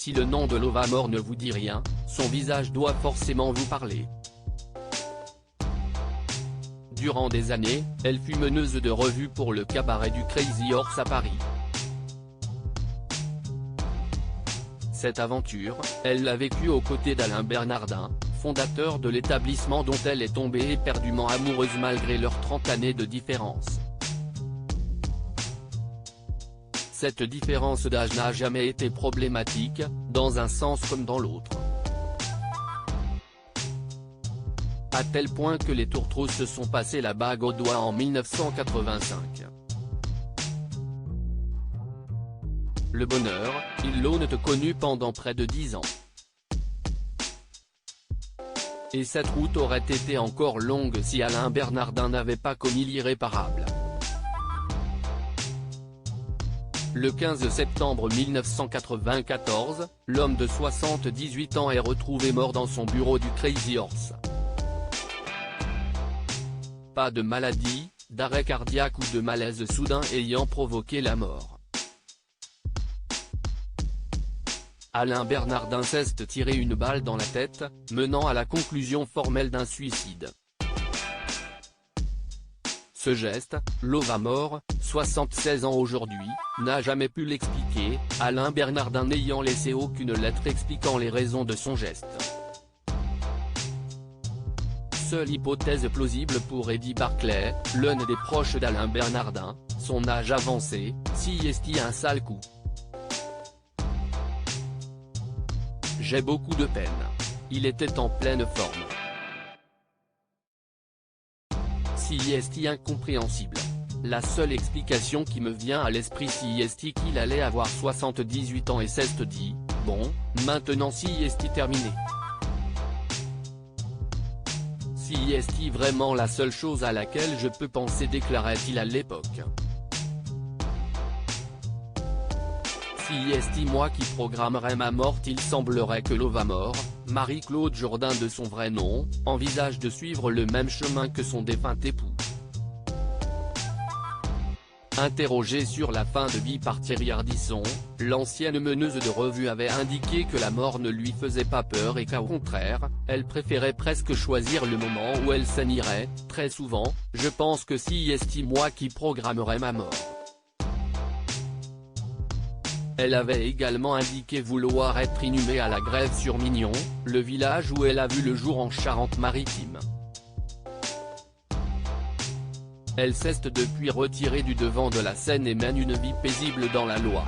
Si le nom de Lovamore ne vous dit rien, son visage doit forcément vous parler. Durant des années, elle fut meneuse de revue pour le cabaret du Crazy Horse à Paris. Cette aventure, elle l'a vécue aux côtés d'Alain Bernardin, fondateur de l'établissement dont elle est tombée éperdument amoureuse malgré leurs 30 années de différence. Cette différence d'âge n'a jamais été problématique, dans un sens comme dans l'autre. À tel point que les tourtereaux se sont passé la bague au doigt en 1985. Le bonheur, ils l'ont connu pendant près de 10 ans. Et cette route aurait été encore longue si Alain Bernardin n'avait pas commis l'irréparable. Le 15 septembre 1994, l'homme de 78 ans est retrouvé mort dans son bureau du Crazy Horse. Pas de maladie, d'arrêt cardiaque ou de malaise soudain ayant provoqué la mort. Alain Bernardin s'est tiré une balle dans la tête, menant à la conclusion formelle d'un suicide. Ce geste, Lovamore, 76 ans aujourd'hui, n'a jamais pu l'expliquer, Alain Bernardin n'ayant laissé aucune lettre expliquant les raisons de son geste. Seule hypothèse plausible pour Eddie Barclay, l'un des proches d'Alain Bernardin, son âge avancé, s'y est un sale coup. J'ai beaucoup de peine. Il était en pleine forme. Si est incompréhensible. La seule explication qui me vient à l'esprit si est qu'il allait avoir 78 ans et s'est dit, bon, maintenant si est terminé. Si est vraiment la seule chose à laquelle je peux penser, déclarait-il à l'époque. Si est moi qui programmerais ma mort, il semblerait que Lovamore, Marie-Claude Jourdain de son vrai nom, envisage de suivre le même chemin que son défunt époux. Interrogée sur la fin de vie par Thierry Ardisson, l'ancienne meneuse de revue avait indiqué que la mort ne lui faisait pas peur et qu'au contraire, elle préférait presque choisir le moment où elle s'en irait. Très souvent, je pense que si est moi qui programmerais ma mort. Elle avait également indiqué vouloir être inhumée à la Grève-sur-Mignon, le village où elle a vu le jour en Charente-Maritime. Elle s'est depuis retirée du devant de la scène et mène une vie paisible dans la Loire.